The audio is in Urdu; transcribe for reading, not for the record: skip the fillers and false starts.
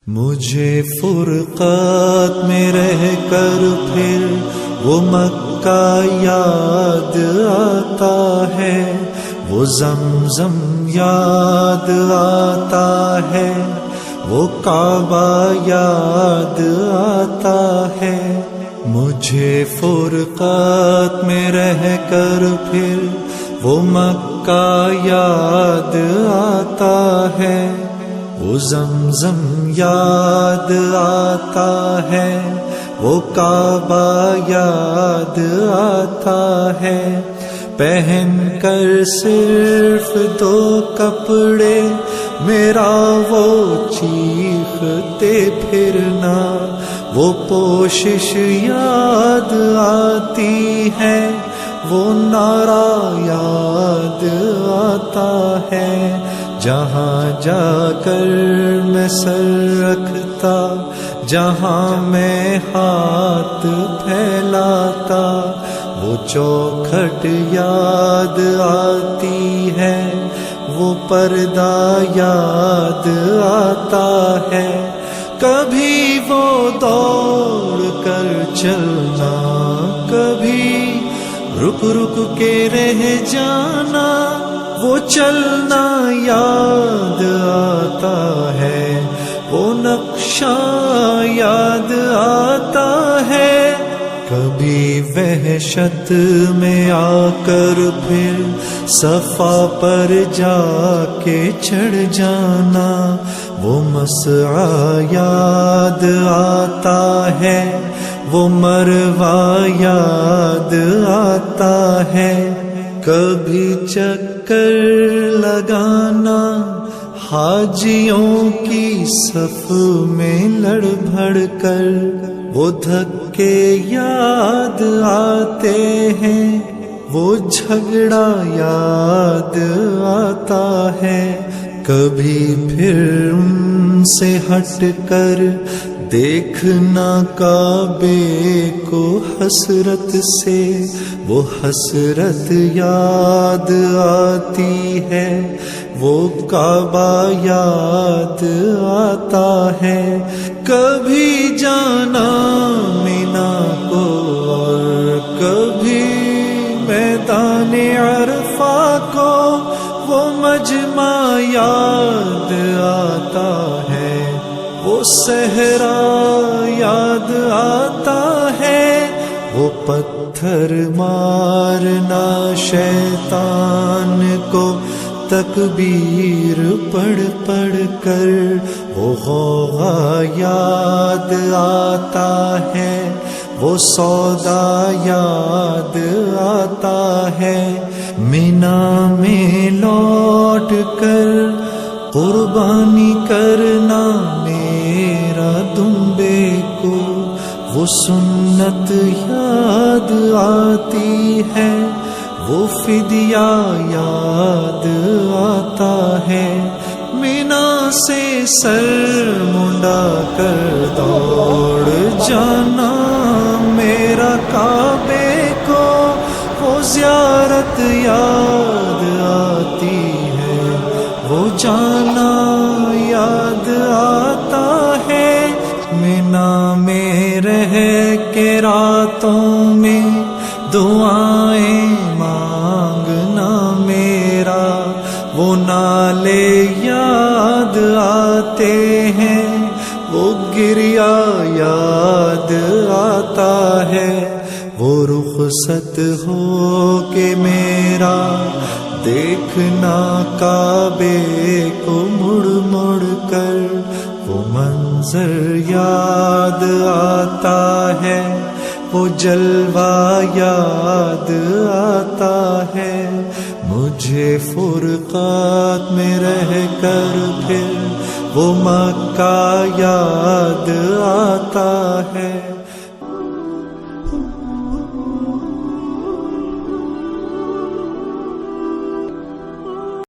مجھے فرقات میں رہ کر پھر وہ مکہ یاد آتا ہے، وہ زمزم یاد آتا ہے، وہ کعبہ یاد آتا ہے۔ مجھے فرقات میں رہ کر پھر وہ مکہ یاد آتا ہے، وہ زمزم یاد آتا ہے، وہ کعبہ یاد آتا ہے۔ پہن کر صرف دو کپڑے میرا وہ چیختے پھرنا، وہ پوشش یاد آتی ہے، وہ نعرہ یاد آتا ہے۔ جہاں جا کر میں سر رکھتا، جہاں میں ہاتھ پھیلاتا، وہ چوکھٹ یاد آتی ہے، وہ پردہ یاد آتا ہے۔ کبھی وہ دوڑ کر چلنا، کبھی رک رک کے رہ جانا، وہ چلنا یاد آتا ہے، وہ نقشہ یاد آتا ہے۔ کبھی وحشت میں آ کر پھر صفا پر جا کے چڑھ جانا، وہ مسعی یاد آتا ہے، وہ مروہ یاد آتا ہے۔ کبھی چکر لگانا حاجیوں کی صف میں لڑ بھڑ کر، وہ دھکے یاد آتے ہیں، وہ جھگڑا یاد آتا ہے۔ کبھی پھر ان سے ہٹ کر دیکھنا کعبے کو حسرت سے، وہ حسرت یاد آتی ہے، وہ کعبہ یاد آتا ہے۔ کبھی جانا مینا کو اور کبھی میدان عرفہ کو، وہ مجمع یاد آتا ہے، وہ صحرا یاد آتا ہے، وہ پتھر مارنا شیطان کو تکبیر پڑھ پڑھ کر، وہ غوغا یاد آتا ہے، وہ سودا یاد آتا ہے۔ مینا میں لوٹ کر قربانی کرنا میرا دمبے کو، وہ سنت یاد آتی ہے، وہ فدیہ یاد آتا ہے۔ مینا سے سر منڈا کر دوڑ جانا میرا کعبے کو، وہ زیارت یاد آتی ہے، وہ جانا یاد آتا ہے۔ مینا میں رہ کے راتوں میں دعائیں مانگنا میرا، وہ نالے یاد آتے ہیں، وہ گریا یاد آتا ہے۔ وہ رخصت ہو کے میرا دیکھنا کعبے کو مڑ مڑ کر، وہ منظر یاد آتا ہے، وہ جلوہ یاد آتا ہے۔ مجھے فرقات میں رہ کر پھر وہ مکہ یاد آتا ہے۔